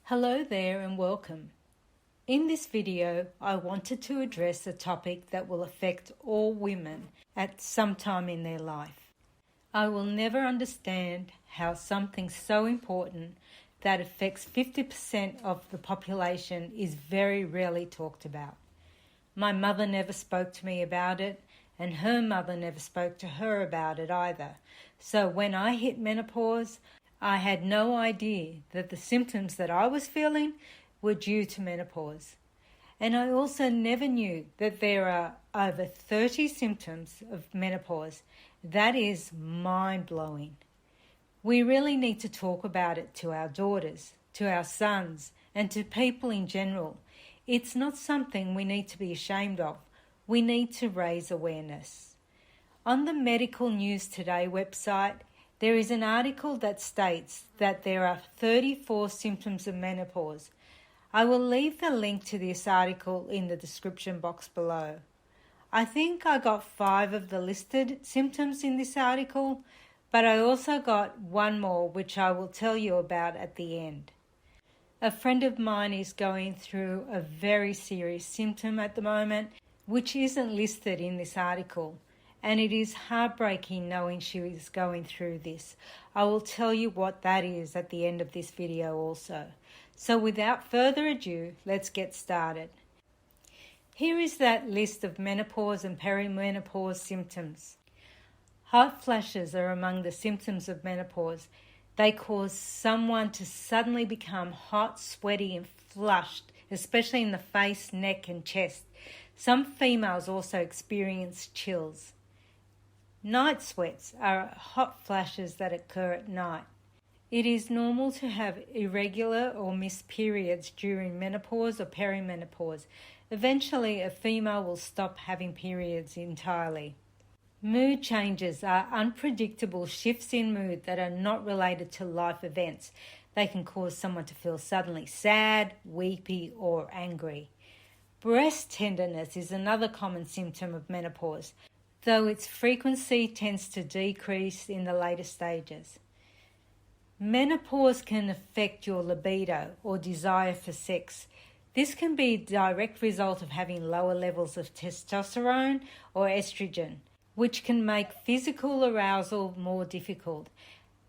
Hello there and welcome. In this video, I wanted to address a topic that will affect all women at some time in their life. I will never understand how something so important that affects 50% of the population is very rarely talked about. My mother never spoke to me about it, and her mother never spoke to her about it either. So when I hit menopause, I had no idea that the symptoms that I was feeling were due to menopause. And I also never knew that there are over 30 symptoms of menopause. That is mind-blowing. We really need to talk about it to our daughters, to our sons, and to people in general. It's not something we need to be ashamed of. We need to raise awareness. On the Medical News Today website, there is an article that states that there are 34 symptoms of menopause. I will leave the link to this article in the description box below. I think I got 5 of the listed symptoms in this article, but I also got one more which I will tell you about at the end. A friend of mine is going through a very serious symptom at the moment, which isn't listed in this article. And it is heartbreaking knowing she is going through this. I will tell you what that is at the end of this video also. So without further ado, let's get started. Here is that list of menopause and perimenopause symptoms. Hot flashes are among the symptoms of menopause. They cause someone to suddenly become hot, sweaty and flushed, especially in the face, neck and chest. Some females also experience chills. Night sweats are hot flashes that occur at night. It is normal to have irregular or missed periods during menopause or perimenopause. Eventually, a female will stop having periods entirely. Mood changes are unpredictable shifts in mood that are not related to life events. They can cause someone to feel suddenly sad, weepy, or angry. Breast tenderness is another common symptom of menopause, though its frequency tends to decrease in the later stages. Menopause can affect your libido or desire for sex. This can be a direct result of having lower levels of testosterone or estrogen, which can make physical arousal more difficult.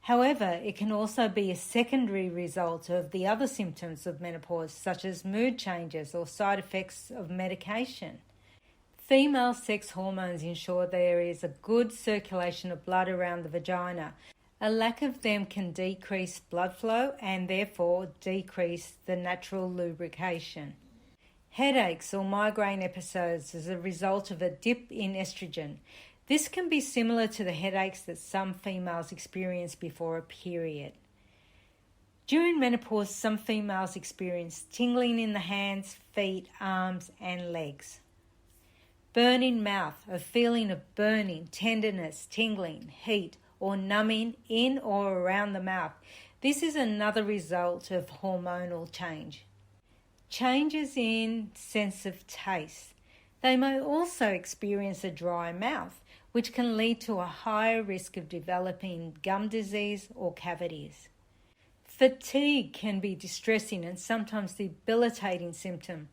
However, it can also be a secondary result of the other symptoms of menopause, such as mood changes or side effects of medication. Female sex hormones ensure there is a good circulation of blood around the vagina. A lack of them can decrease blood flow and therefore decrease the natural lubrication. Headaches or migraine episodes as a result of a dip in estrogen. This can be similar to the headaches that some females experience before a period. During menopause, some females experience tingling in the hands, feet, arms and legs. Burning mouth, a feeling of burning, tenderness, tingling, heat, or numbing in or around the mouth. This is another result of hormonal change. Changes in sense of taste. They may also experience a dry mouth, which can lead to a higher risk of developing gum disease or cavities. Fatigue can be distressing and sometimes debilitating symptom.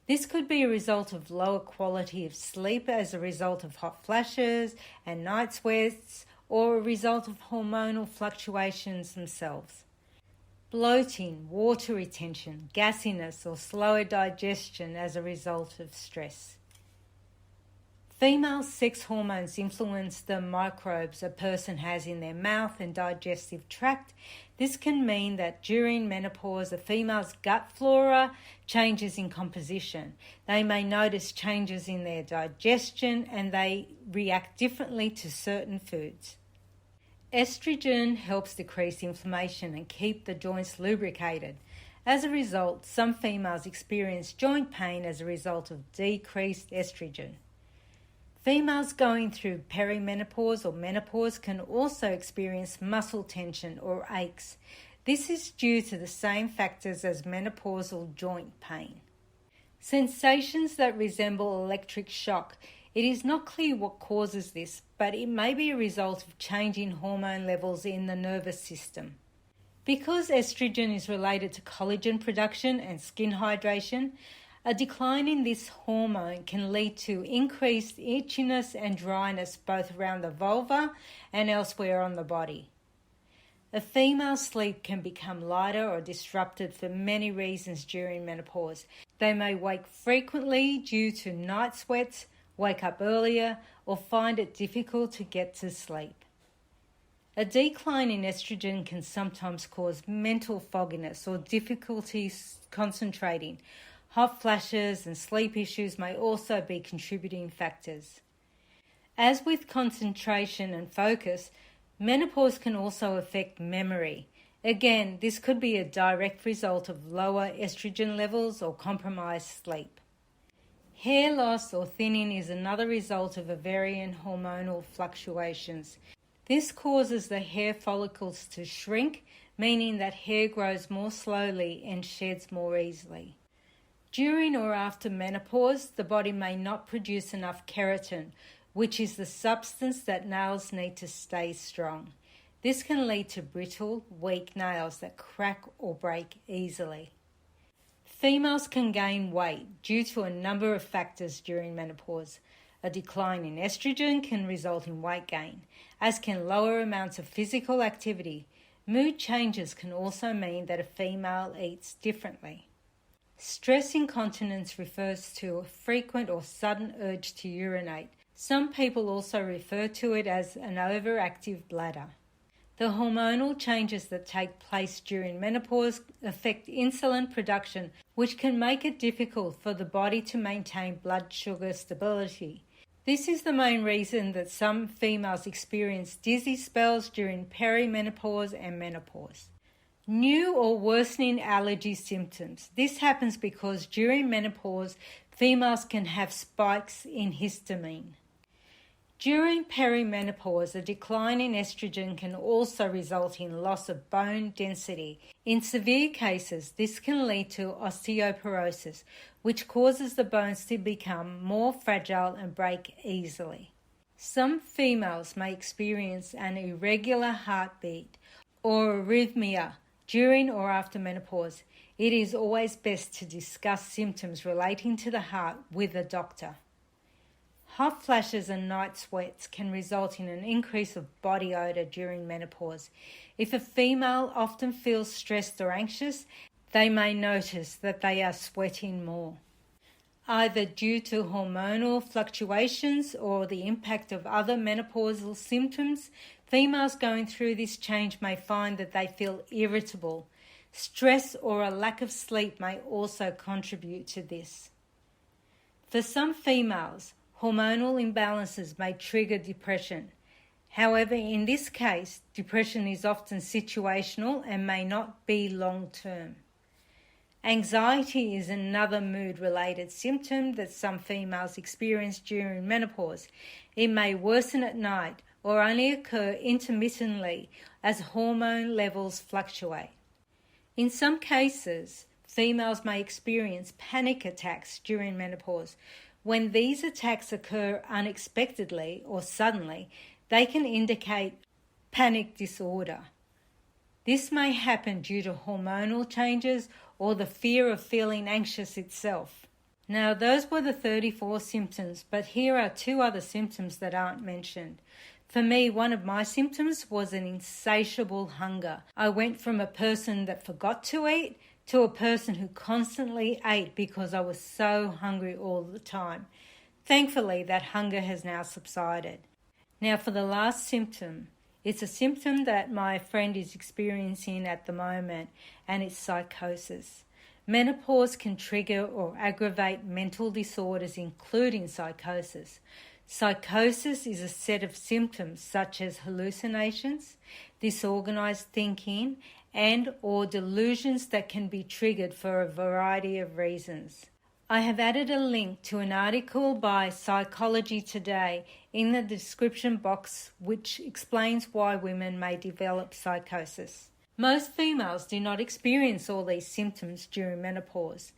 This could be a result of lower quality of sleep as a result of hot flashes and night sweats, or a result of hormonal fluctuations themselves. Bloating, water retention, gassiness or slower digestion as a result of stress. Female sex hormones influence the microbes a person has in their mouth and digestive tract. This can mean that during menopause, a female's gut flora changes in composition. They may notice changes in their digestion and they react differently to certain foods. Estrogen helps decrease inflammation and keep the joints lubricated. As a result, some females experience joint pain as a result of decreased estrogen. Females going through perimenopause or menopause can also experience muscle tension or aches. This is due to the same factors as menopausal joint pain. Sensations that resemble electric shock. It is not clear what causes this, but it may be a result of changing hormone levels in the nervous system. Because estrogen is related to collagen production and skin hydration, a decline in this hormone can lead to increased itchiness and dryness both around the vulva and elsewhere on the body. A female's sleep can become lighter or disrupted for many reasons during menopause. They may wake frequently due to night sweats, wake up earlier, or find it difficult to get to sleep. A decline in estrogen can sometimes cause mental fogginess or difficulties concentrating. Hot flashes and sleep issues may also be contributing factors. As with concentration and focus, menopause can also affect memory. Again, this could be a direct result of lower estrogen levels or compromised sleep. Hair loss or thinning is another result of ovarian hormonal fluctuations. This causes the hair follicles to shrink, meaning that hair grows more slowly and sheds more easily. During or after menopause, the body may not produce enough keratin, which is the substance that nails need to stay strong. This can lead to brittle, weak nails that crack or break easily. Females can gain weight due to a number of factors during menopause. A decline in estrogen can result in weight gain, as can lower amounts of physical activity. Mood changes can also mean that a female eats differently. Stress incontinence refers to a frequent or sudden urge to urinate. Some people also refer to it as an overactive bladder. The hormonal changes that take place during menopause affect insulin production, which can make it difficult for the body to maintain blood sugar stability. This is the main reason that some females experience dizzy spells during perimenopause and menopause. New or worsening allergy symptoms. This happens because during menopause, females can have spikes in histamine. During perimenopause, a decline in estrogen can also result in loss of bone density. In severe cases, this can lead to osteoporosis, which causes the bones to become more fragile and break easily. Some females may experience an irregular heartbeat or arrhythmia during or after menopause. It is always best to discuss symptoms relating to the heart with a doctor. Hot flashes and night sweats can result in an increase of body odor during menopause. If a female often feels stressed or anxious, they may notice that they are sweating more. Either due to hormonal fluctuations or the impact of other menopausal symptoms, females going through this change may find that they feel irritable. Stress or a lack of sleep may also contribute to this. For some females, hormonal imbalances may trigger depression. However, in this case, depression is often situational and may not be long-term. Anxiety is another mood-related symptom that some females experience during menopause. It may worsen at night or only occur intermittently as hormone levels fluctuate. In some cases, females may experience panic attacks during menopause. When these attacks occur unexpectedly or suddenly, they can indicate panic disorder. This may happen due to hormonal changes or the fear of feeling anxious itself. Now, those were the 34 symptoms, but here are 2 other symptoms that aren't mentioned. For me, one of my symptoms was an insatiable hunger. I went from a person that forgot to eat to a person who constantly ate because I was so hungry all the time. Thankfully, that hunger has now subsided. Now, for the last symptom, it's a symptom that my friend is experiencing at the moment, and it's psychosis. Menopause can trigger or aggravate mental disorders, including psychosis. Psychosis is a set of symptoms such as hallucinations, disorganized thinking, and or delusions that can be triggered for a variety of reasons. I have added a link to an article by Psychology Today in the description box which explains why women may develop psychosis. Most females do not experience all these symptoms during menopause.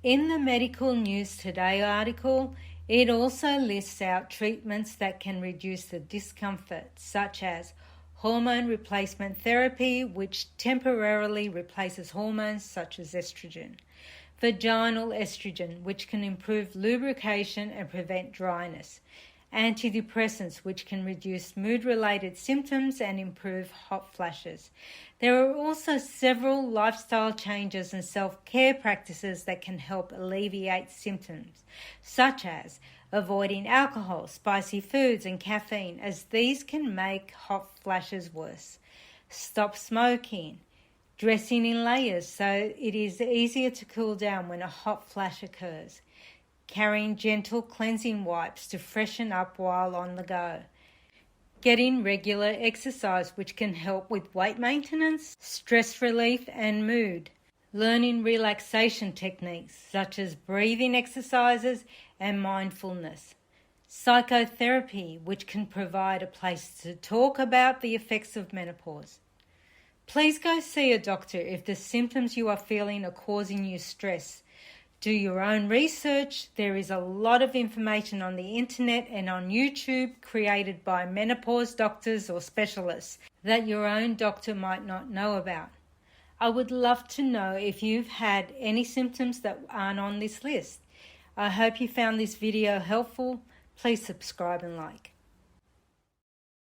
In the Medical News Today article, it also lists out treatments that can reduce the discomfort, such as hormone replacement therapy, which temporarily replaces hormones such as estrogen, vaginal estrogen, which can improve lubrication and prevent dryness, antidepressants, which can reduce mood-related symptoms and improve hot flashes. There are also several lifestyle changes and self-care practices that can help alleviate symptoms, such as avoiding alcohol, spicy foods, and caffeine, as these can make hot flashes worse. Stop smoking. Dressing in layers so it is easier to cool down when a hot flash occurs. Carrying gentle cleansing wipes to freshen up while on the go. Getting regular exercise, which can help with weight maintenance, stress relief, and mood. Learning relaxation techniques such as breathing exercises and mindfulness. Psychotherapy, which can provide a place to talk about the effects of menopause. Please go see a doctor if the symptoms you are feeling are causing you stress. Do your own research. There is a lot of information on the internet and on YouTube created by menopause doctors or specialists that your own doctor might not know about. I would love to know if you've had any symptoms that aren't on this list. I hope you found this video helpful. Please subscribe and like.